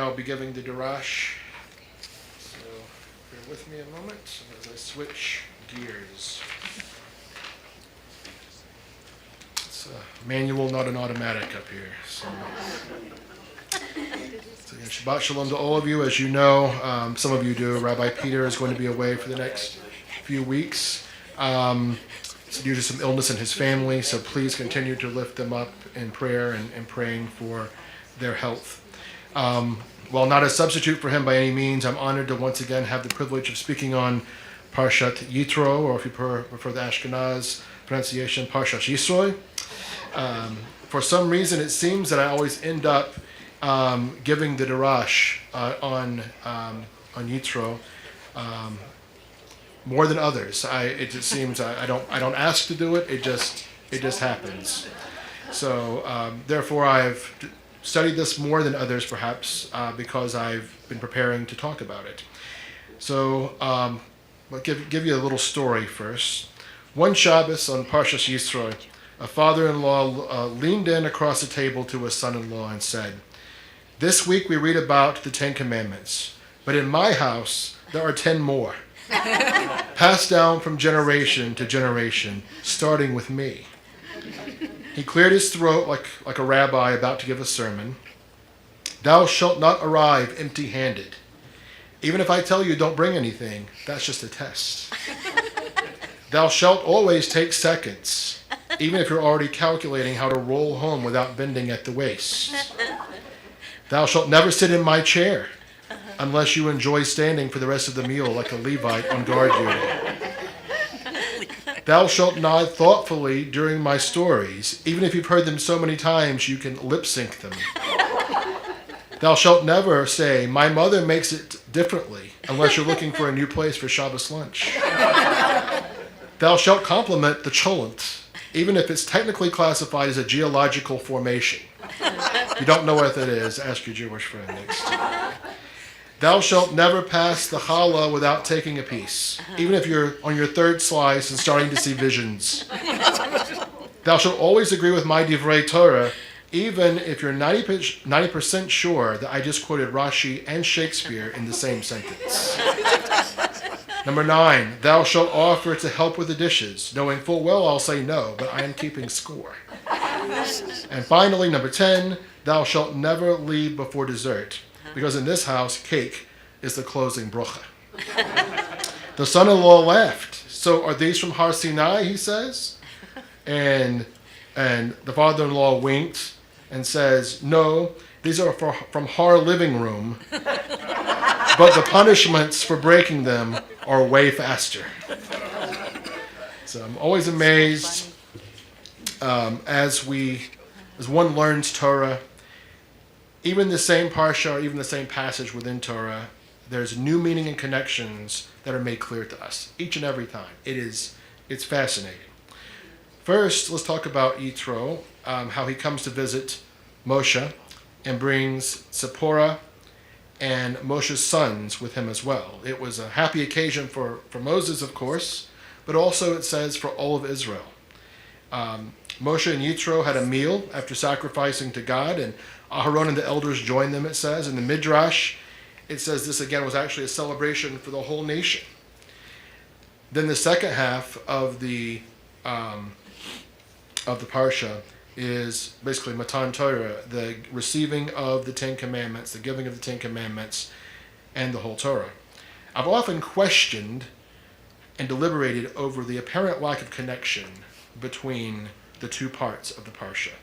I'll be giving the Durham. So bear with me a moment as I switch gears. It's a manual, not an automatic up here. So again, Shabbat Shalom to all of you. As you know, some of you do, Rabbi Peter is going to be away for the next few weeks. It's due to some illness in his family, so please continue to lift them up in prayer and praying for their health. While not a substitute for him by any means, I'm honored to once again have the privilege of speaking on Parshat Yitro, or if you prefer the Ashkenaz pronunciation, Parshat Yisro. For some reason, it seems that I always end up giving the Drash on Yitro more than others. It just seems I don't ask to do it. It just happens. So therefore, I've studied this more than others, perhaps, because I've been preparing to talk about it. So I'll give you a little story first. One Shabbos on Parshat Yisro, a father-in-law leaned in across the table to his son-in-law and said, "This week we read about the 10 Commandments, but in my house there are 10 more, passed down from generation to generation, starting with me." He cleared his throat like a rabbi about to give a sermon. "Thou shalt not arrive empty-handed. Even if I tell you don't bring anything, that's just a test. Thou shalt always take seconds, even if you're already calculating how to roll home without bending at the waist. Thou shalt never sit in my chair unless you enjoy standing for the rest of the meal like a Levite on guard duty. Thou shalt nod thoughtfully during my stories, even if you've heard them so many times you can lip-sync them. Thou shalt never say, 'My mother makes it differently,' unless you're looking for a new place for Shabbos lunch. Thou shalt compliment the cholent, even if it's technically classified as a geological formation. If you don't know what that is, ask your Jewish friend next. Thou shalt never pass the challah without taking a piece, even if you're on your third slice and starting to see visions. Thou shalt always agree with my divrei Torah, even if you're 90% sure that I just quoted Rashi and Shakespeare in the same sentence. Number 9, thou shalt offer to help with the dishes, knowing full well I'll say no, but I am keeping score. And finally, number 10, thou shalt never leave before dessert, because in this house, cake is the closing brocha." The son-in-law laughed. "So are these from Har Sinai," he says? And the father-in-law winked and says, "No, these are from Har Living Room, but the punishments for breaking them are way faster." So I'm always amazed as one learns Torah. Even the same parsha, or even the same passage within Torah, there's new meaning and connections that are made clear to us each and every time. It's fascinating. First, let's talk about Yitro, how he comes to visit Moshe and brings Zipporah and Moshe's sons with him as well. It was a happy occasion for Moses, of course, but also it says for all of Israel. Moshe and Yitro had a meal after sacrificing to God, and Aharon and the elders joined them, it says. In the Midrash, it says this again was actually a celebration for the whole nation. Then the second half of the parsha is basically Matan Torah, the receiving of the 10 Commandments, the giving of the 10 Commandments, and the whole Torah. I've often questioned and deliberated over the apparent lack of connection between the two parts of the parsha.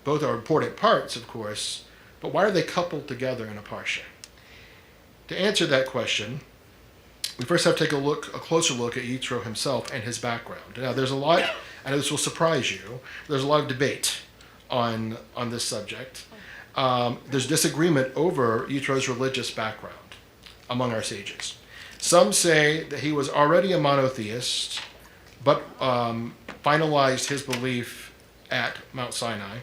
Both are important parts, of course, but why are they coupled together in a parsha? To answer that question, we first have to take a closer look at Yitro himself and his background. Now, there's a lot, I know this will surprise you, there's a lot of debate on this subject. There's disagreement over Yitro's religious background among our sages. Some say that he was already a monotheist, but finalized his belief at Mount Sinai.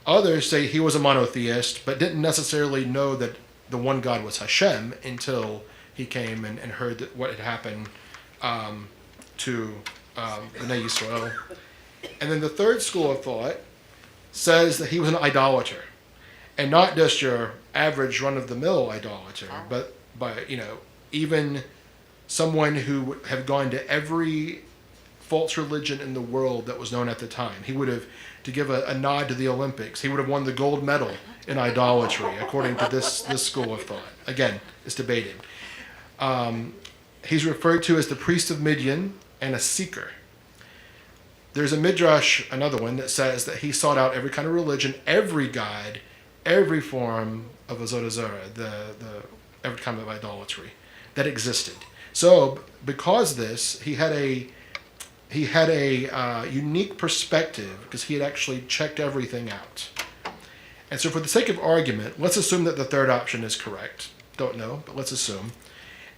Others say he was a monotheist, but didn't necessarily know that the one God was Hashem until he came and heard what had happened to Bnei Yisrael. And then the third school of thought says that he was an idolater, and not just your average run-of-the-mill idolater, but even someone who would have gone to every false religion in the world that was known at the time. He would have, to give a nod to the Olympics, he would have won the gold medal in idolatry, according to this school of thought. Again, it's debated. He's referred to as the priest of Midian and a seeker. There's a midrash, another one, that says that he sought out every kind of religion, every god, every form of Avodah Zarah, every kind of idolatry that existed. So, because this, he had a unique perspective, because he had actually checked everything out. And so, for the sake of argument, let's assume that the third option is correct. Don't know, but let's assume.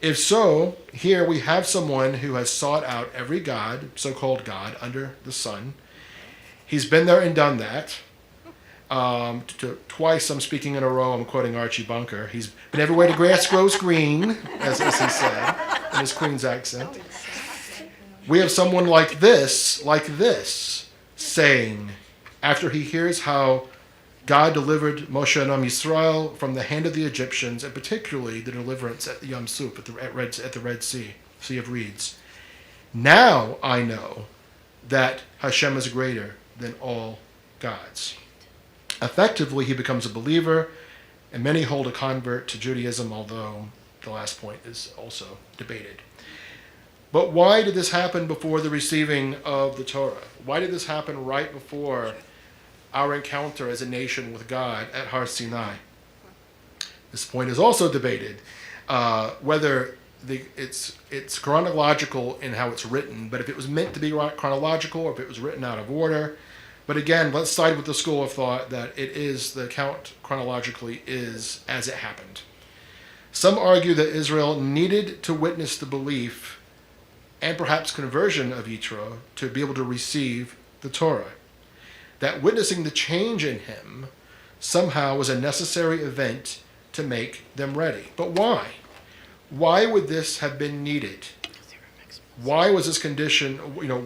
If so, here we have someone who has sought out every god, so-called god, under the sun. He's been there and done that. Twice I'm speaking in a row, I'm quoting Archie Bunker. He's been everywhere the grass grows green, as he said, in his Queen's accent. We have someone like this, saying, after he hears how God delivered Moshe and Am Yisrael from the hand of the Egyptians, and particularly the deliverance at the Yam Suf, at the Red Sea, Sea of Reeds. Now I know that Hashem is greater than all gods. Effectively, he becomes a believer, and many hold a convert to Judaism, although the last point is also debated. But why did this happen before the receiving of the Torah? Why did this happen right before our encounter as a nation with God at Har Sinai? This point is also debated, whether it's chronological in how it's written, but if it was meant to be chronological or if it was written out of order. But again, let's side with the school of thought that the account chronologically is as it happened. Some argue that Israel needed to witness the belief and perhaps conversion of Yitro to be able to receive the Torah. That witnessing the change in him somehow was a necessary event to make them ready. But why? Why would this have been needed? Why was this condition,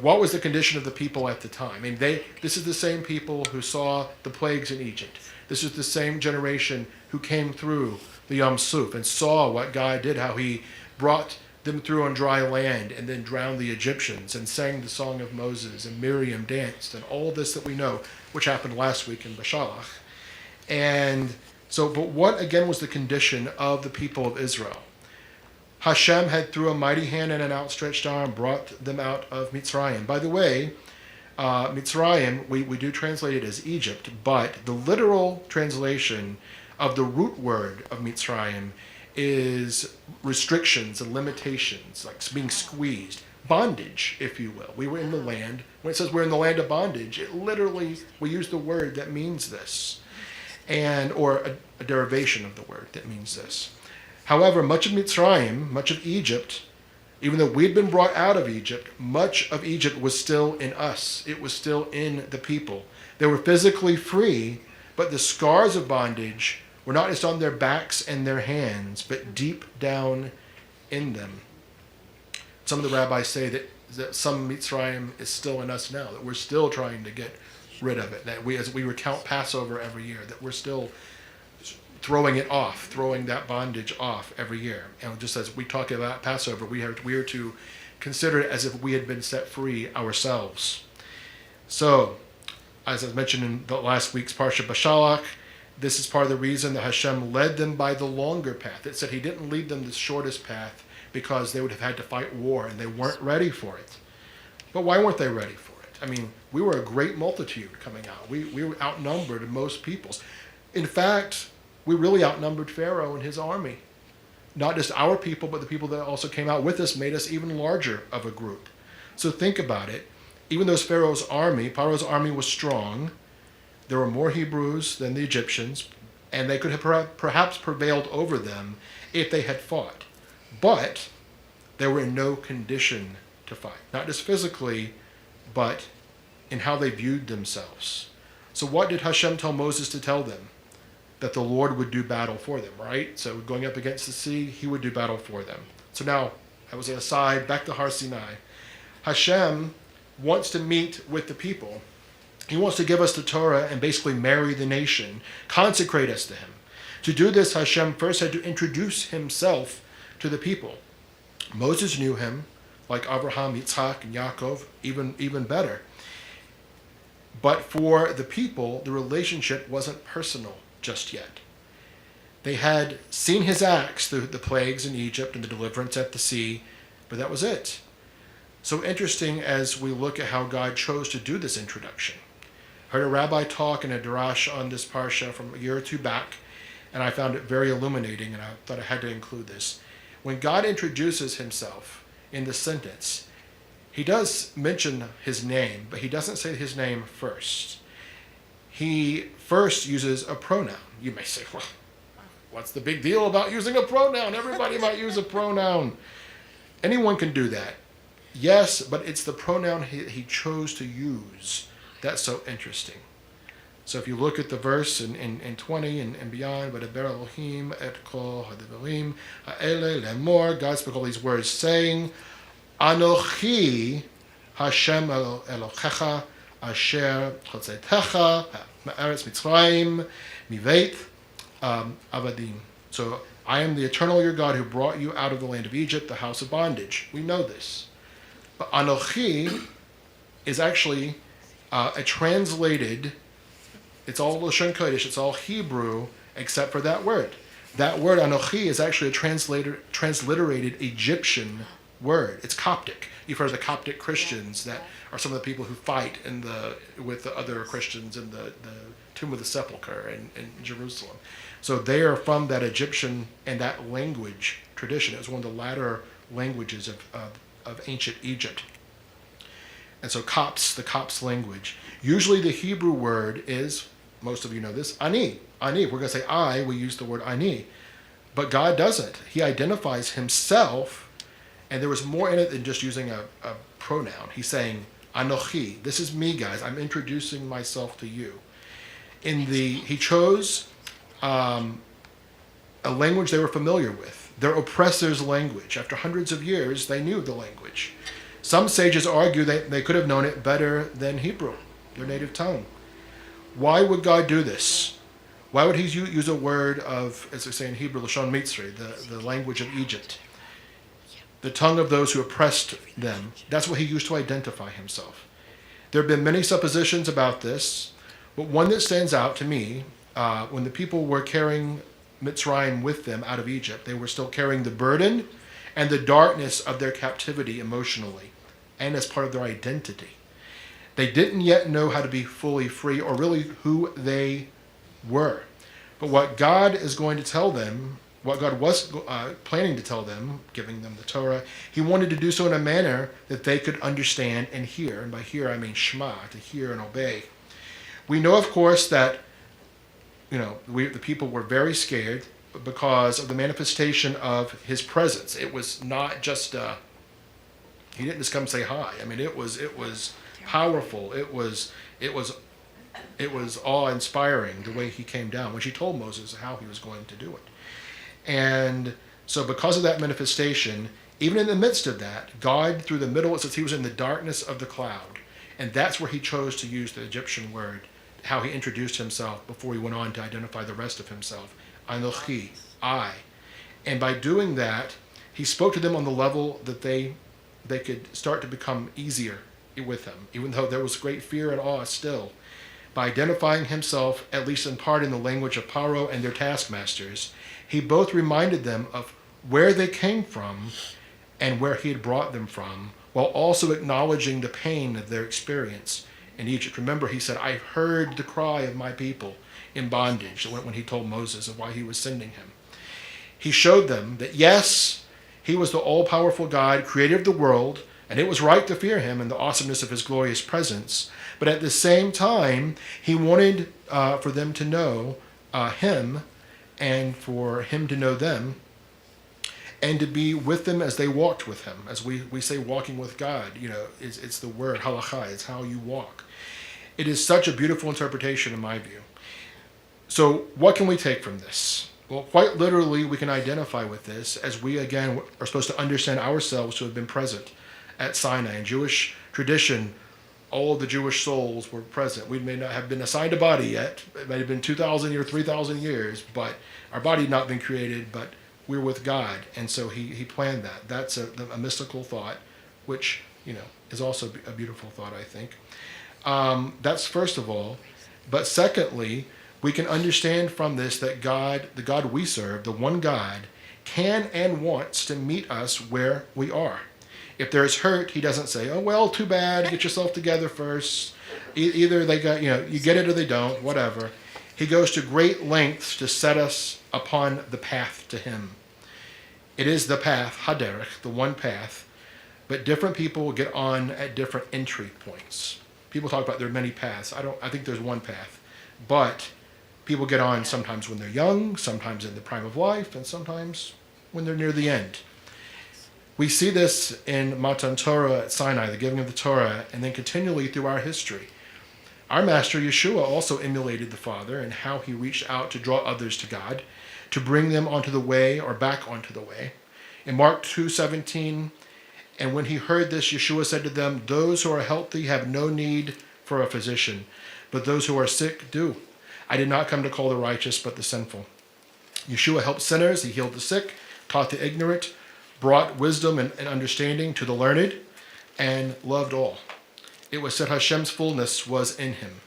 what was the condition of the people at the time? I mean, this is the same people who saw the plagues in Egypt. This is the same generation who came through the Yam Suf and saw what God did, how he brought them through on dry land and then drowned the Egyptians and sang the song of Moses, and Miriam danced, and all this that we know, which happened last week in Bashalach. And so, but what again was the condition of the people of Israel? Hashem had, through a mighty hand and an outstretched arm, brought them out of Mitzrayim. By the way, Mitzrayim, we do translate it as Egypt, but the literal translation of the root word of Mitzrayim is restrictions and limitations, like being squeezed. Bondage, if you will. We were in the land. When it says we're in the land of bondage, it literally, we use the word that means this, or a derivation of the word that means this. However, much of Mitzrayim, much of Egypt, even though we'd been brought out of Egypt, much of Egypt was still in us. It was still in the people. They were physically free, but the scars of bondage were not just on their backs and their hands, but deep down in them. Some of the rabbis say that some Mitzrayim is still in us now, that we're still trying to get rid of it, that as we recount Passover every year, that we're still throwing that bondage off every year. And just as we talk about Passover, we are to consider it as if we had been set free ourselves. So, as I mentioned in the last week's Parsha Bashalach, this is part of the reason that Hashem led them by the longer path. It said he didn't lead them the shortest path because they would have had to fight war and they weren't ready for it. But why weren't they ready for it? I mean, we were a great multitude coming out. We were outnumbered most peoples. In fact, we really outnumbered Pharaoh and his army. Not just our people, but the people that also came out with us made us even larger of a group. So think about it. Even though Pharaoh's army was strong, there were more Hebrews than the Egyptians, and they could have perhaps prevailed over them if they had fought. But they were in no condition to fight. Not just physically, but in how they viewed themselves. So what did Hashem tell Moses to tell them? That the Lord would do battle for them, right? So going up against the sea, he would do battle for them. So now, that was an aside, back to Har Sinai. Hashem wants to meet with the people. He wants to give us the Torah and basically marry the nation, consecrate us to him, To do this, Hashem first had to introduce himself to the people. Moses knew him, like Abraham, Yitzhak, and Yaakov, even better. But for the people, the relationship wasn't personal just yet. They had seen his acts through the plagues in Egypt and the deliverance at the sea, but that was it. So interesting as we look at how God chose to do this introduction. I heard a rabbi talk in a Drash on this parsha from a year or two back, and I found it very illuminating, and I thought I had to include this. When God introduces himself in the sentence, he does mention his name, but he doesn't say his name first. He first uses a pronoun. You may say, well, what's the big deal about using a pronoun? Everybody might use a pronoun. Anyone can do that. Yes, but it's the pronoun he chose to use. That's so interesting. So if you look at the verse in 20 and beyond, V'daber Elohim et kol ha'devarim ha'ele lemor, God spoke all these words, saying, Anochi Hashem Elochecha asher chotzetecha ma'eretz Mitzrayim miveit avadim. So I am the eternal your God who brought you out of the land of Egypt, the house of bondage. We know this. But Anochi is actually a translated, it's all Lashon Kodesh, it's all Hebrew, except for that word. That word, Anochi, is actually a transliterated Egyptian word. It's Coptic. You've heard of the Coptic Christians that are some of the people who fight with the other Christians in the Tomb of the Sepulchre in Jerusalem. So they are from that Egyptian and that language tradition. It was one of the latter languages of ancient Egypt. And so the Copts language. Usually the Hebrew word is, most of you know this, ani. Ani. If we're going to say I, we use the word ani. But God doesn't. He identifies himself, and there was more in it than just using a pronoun. He's saying, Anochi. This is me, guys. I'm introducing myself to you. He chose a language they were familiar with, their oppressor's language. After hundreds of years, they knew the language. Some sages argue that they could have known it better than Hebrew, their native tongue. Why would God do this? Why would he use a word of, as they say in Hebrew, Lashon Mitzri, the language of Egypt, the tongue of those who oppressed them? That's what he used to identify himself. There have been many suppositions about this, but one that stands out to me, when the people were carrying Mitzrayim with them out of Egypt, they were still carrying the burden and the darkness of their captivity emotionally and as part of their identity. They didn't yet know how to be fully free or really who they were. But what God is going to tell them, what God was planning to tell them, giving them the Torah, he wanted to do so in a manner that they could understand and hear. And by hear, I mean Shema, to hear and obey. We know, of course, that the people were very scared because of the manifestation of his presence. It was not just he didn't just come say hi. I mean, it was powerful. It was awe-inspiring the way he came down when she told Moses how he was going to do it. And so because of that manifestation, even in the midst of that, God, through the middle, it says he was in the darkness of the cloud. And that's where he chose to use the Egyptian word, how he introduced himself before he went on to identify the rest of himself. Anochi, I. And by doing that, he spoke to them on the level that they could start to become easier with him, even though there was great fear and awe still. By identifying himself, at least in part in the language of Paro and their taskmasters, he both reminded them of where they came from and where he had brought them from, while also acknowledging the pain of their experience in Egypt. Remember, he said, I heard the cry of my people in bondage, when he told Moses of why he was sending him. He showed them that, yes, he was the all-powerful God, creator of the world, and it was right to fear him and the awesomeness of his glorious presence. But at the same time, he wanted for them to know him and for him to know them and to be with them as they walked with him. As we say walking with God, it's the word halakha, it's how you walk. It is such a beautiful interpretation in my view. So what can we take from this? Well, quite literally, we can identify with this as we, again, are supposed to understand ourselves to have been present at Sinai. In Jewish tradition, all of the Jewish souls were present. We may not have been assigned a body yet. It may have been 2,000 or 3,000 years, but our body had not been created, but we're with God. And so he planned that. That's a mystical thought, which, is also a beautiful thought, I think. That's first of all. But secondly, we can understand from this that God, the God we serve, the one God, can and wants to meet us where we are. If there's hurt, he doesn't say, oh, well, too bad, get yourself together first. Either they got, you get it or they don't, whatever. He goes to great lengths to set us upon the path to him. It is the path, haderech, the one path, but different people will get on at different entry points. People talk about there are many paths. I think there's one path. But people get on sometimes when they're young, sometimes in the prime of life, and sometimes when they're near the end. We see this in Matan Torah at Sinai, the giving of the Torah, and then continually through our history. Our master Yeshua also emulated the Father in how he reached out to draw others to God, to bring them onto the way or back onto the way. In Mark 2:17, and when he heard this, Yeshua said to them, those who are healthy have no need for a physician, but those who are sick do. I did not come to call the righteous, but the sinful. Yeshua helped sinners, he healed the sick, taught the ignorant, brought wisdom and understanding to the learned, and loved all. It was said Hashem's fullness was in him.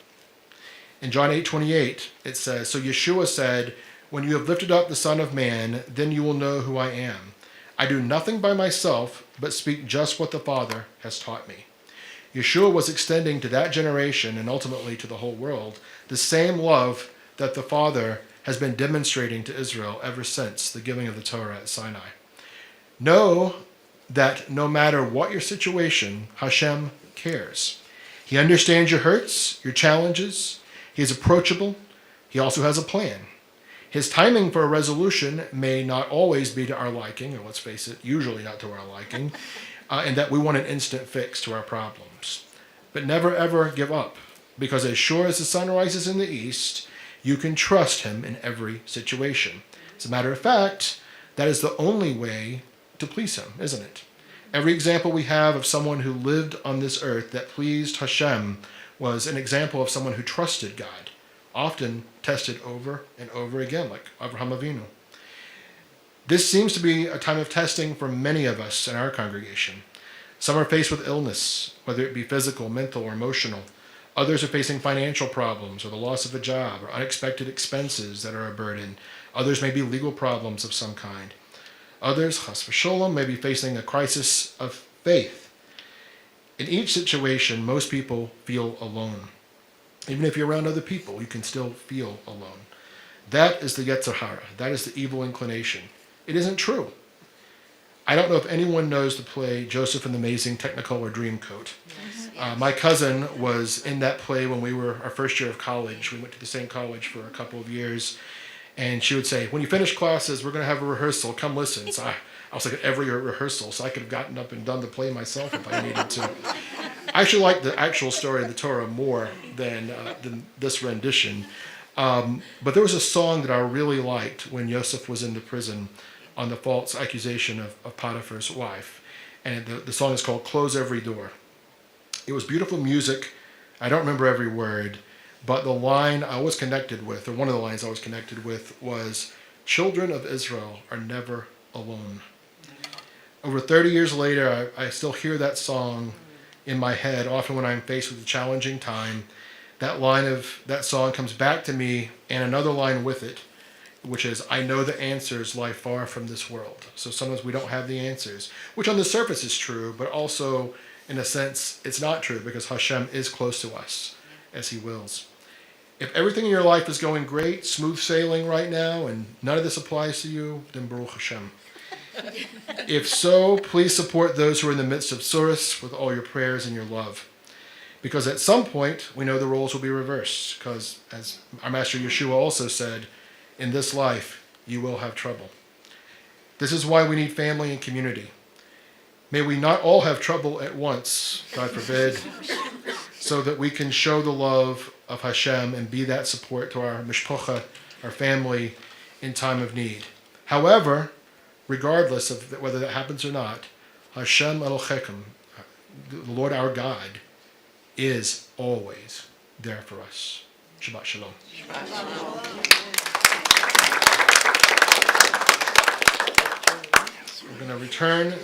In John 8:28, it says, so Yeshua said, when you have lifted up the Son of Man, then you will know who I am. I do nothing by myself, but speak just what the Father has taught me. Yeshua was extending to that generation and ultimately to the whole world the same love that the Father has been demonstrating to Israel ever since the giving of the Torah at Sinai. Know that no matter what your situation, Hashem cares. He understands your hurts, your challenges. He is approachable. He also has a plan. His timing for a resolution may not always be to our liking, or let's face it, usually not to our liking, and that we want an instant fix to our problems. But never ever give up, because as sure as the sun rises in the east, you can trust him in every situation. As a matter of fact, that is the only way to please him, isn't it? Every example we have of someone who lived on this earth that pleased Hashem was an example of someone who trusted God, often tested over and over again, like Avraham Avinu. This seems to be a time of testing for many of us in our congregation. Some are faced with illness, whether it be physical, mental, or emotional. Others are facing financial problems or the loss of a job or unexpected expenses that are a burden. Others may be legal problems of some kind. Others, chas v'sholom, may be facing a crisis of faith. In each situation, most people feel alone. Even if you're around other people, you can still feel alone. That is the Yetzer Hara. That is the evil inclination. It isn't true. I don't know if anyone knows the play Joseph and the Amazing Technicolor Dreamcoat. My cousin was in that play when we were our first year of college. We went to the same college for a couple of years. And she would say, when you finish classes, we're going to have a rehearsal. Come listen. So I was like at every rehearsal, so I could have gotten up and done the play myself if I needed to. I actually like the actual story of the Torah more than this rendition. But there was a song that I really liked when Yosef was in the prison on the false accusation of Potiphar's wife. And the song is called Close Every Door. It was beautiful music. I don't remember every word, but the line I was connected with, or one of the lines I was connected with, was, children of Israel are never alone. Over 30 years later, I still hear that song in my head, often when I'm faced with a challenging time. That line of that song comes back to me, and another line with it, which is, I know the answers lie far from this world. So sometimes we don't have the answers, which on the surface is true, but also, in a sense, it's not true, because Hashem is close to us, as he wills. If everything in your life is going great, smooth sailing right now, and none of this applies to you, then Baruch Hashem. If so, please support those who are in the midst of Surus with all your prayers and your love. Because at some point, we know the roles will be reversed, because as our Master Yeshua also said, in this life, you will have trouble. This is why we need family and community. May we not all have trouble at once, God forbid, so that we can show the love of Hashem and be that support to our mishpocha, our family, in time of need. However, regardless of whether that happens or not, Hashem Elohechem, the Lord our God, is always there for us. Shabbat Shalom. We're going to return